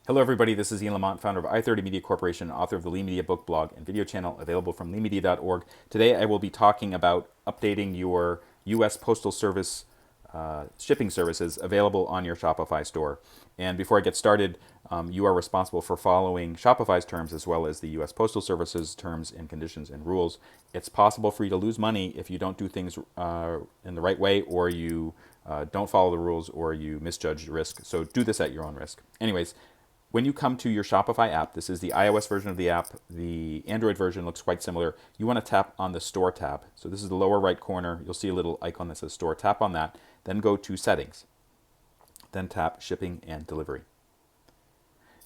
Hello everybody, this is Ian Lamont, founder of i30 Media Corporation, author of the Lee Media book, blog, and video channel available from leemedia.org. Today I will be talking about updating your US Postal Service shipping services available on your Shopify store. And before I get started, you are responsible for following Shopify's terms as well as the US Postal Service's terms and conditions and rules. It's possible for you to lose money if you don't do things in the right way, or you don't follow the rules, or you misjudge the risk. So do this at your own risk. Anyways, when you come to your Shopify app, this is the iOS version of the app. The Android version looks quite similar. You want to tap on the Store tab. So this is the lower right corner. You'll see a little icon that says Store. Tap on that. Then go to Settings. Then tap Shipping and Delivery.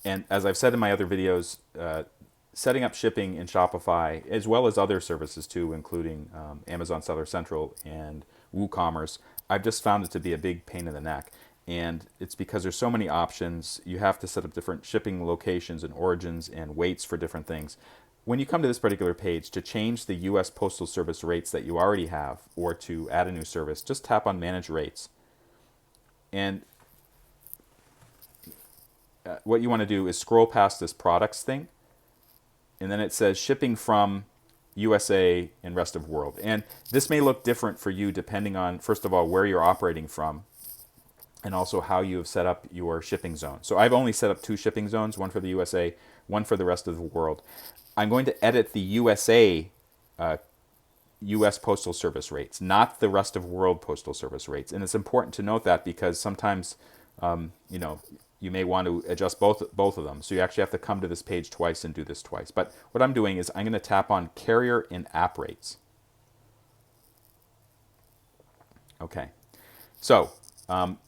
And as I've said in my other videos, setting up shipping in Shopify, as well as other services too, including Amazon Seller Central and WooCommerce, I've just found it to be a big pain in the neck. And it's because there's so many options. You have to set up different shipping locations and origins and weights for different things. When you come to this particular page, to change the US Postal Service rates that you already have, or to add a new service, just tap on Manage Rates. And what you want to do is scroll past this products thing, and then it says shipping from USA and rest of world. And this may look different for you depending on, first of all, where you're operating from, and also how you have set up your shipping zone. So I've only set up 2 shipping zones, one for the USA, one for the rest of the world. I'm going to edit the USA US Postal Service rates, not the rest of world Postal Service rates. And it's important to note that because sometimes, you may want to adjust both of them. So you actually have to come to this page twice and do this twice. But what I'm doing is I'm going to tap on Carrier and App Rates. Okay. So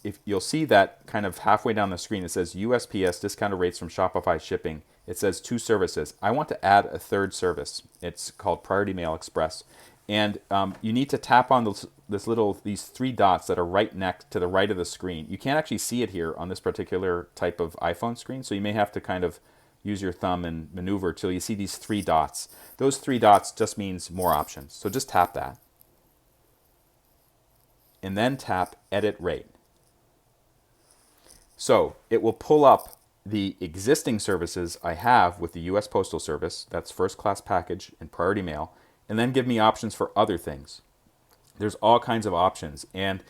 if you'll see that kind of halfway down the screen, it says USPS discounted rates from Shopify shipping. It says 2 services. I want to add a third service. It's called Priority Mail Express. And you need to tap on these 3 dots that are right next to the right of the screen. You can't actually see it here on this particular type of iPhone screen, so you may have to kind of use your thumb and maneuver till you see these 3 dots. Those 3 dots just means more options. So just tap that. And then tap Edit Rate. So it will pull up the existing services I have with the US Postal Service, that's first class package and priority mail, and then give me options for other things. There's all kinds of options. And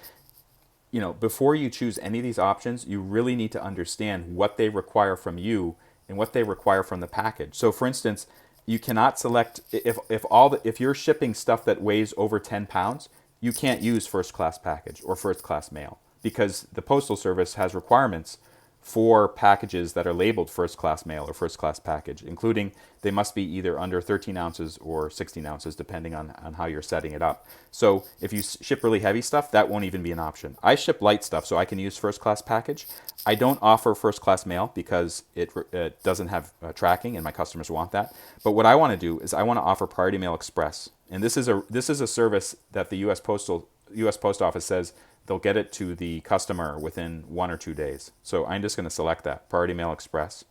before you choose any of these options, you really need to understand what they require from you and what they require from the package. So for instance, you cannot select, if you're shipping stuff that weighs over 10 pounds, you can't use first class package or first class mail, because the Postal Service has requirements for packages that are labeled first class mail or first class package, including they must be either under 13 ounces or 16 ounces, depending on how you're setting it up. So if you ship really heavy stuff, that won't even be an option. I ship light stuff, so I can use first class package. I don't offer first class mail because it doesn't have tracking, and my customers want that. But what I want to do is I want to offer Priority Mail Express. And this is a service that the US Post Office says they'll get it to the customer within 1 or 2 days. So I'm just going to select that, Priority Mail Express.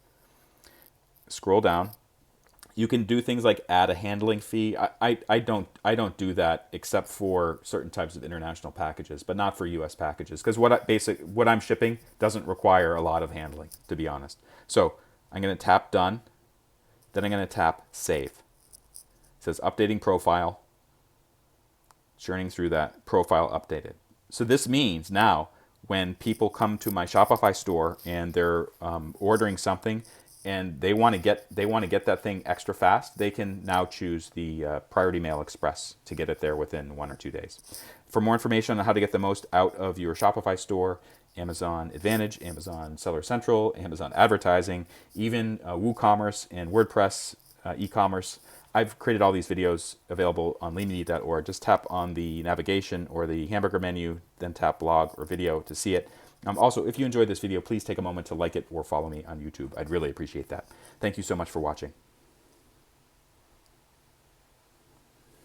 Scroll down. You can do things like add a handling fee. I don't do that except for certain types of international packages, but not for US packages, because what I'm shipping doesn't require a lot of handling, to be honest. So I'm going to tap Done. Then I'm going to tap Save. It says Updating Profile. Churning through that, profile updated. So this means now when people come to my Shopify store and they're ordering something and they want to get that thing extra fast, they can now choose the Priority Mail Express to get it there within 1 or 2 days. For more information on how to get the most out of your Shopify store, Amazon Advantage, Amazon Seller Central, Amazon Advertising, even WooCommerce and WordPress e-commerce, I've created all these videos available on leemedia.org. Just tap on the navigation or the hamburger menu, then tap blog or video to see it. Also, if you enjoyed this video, please take a moment to like it or follow me on YouTube. I'd really appreciate that. Thank you so much for watching.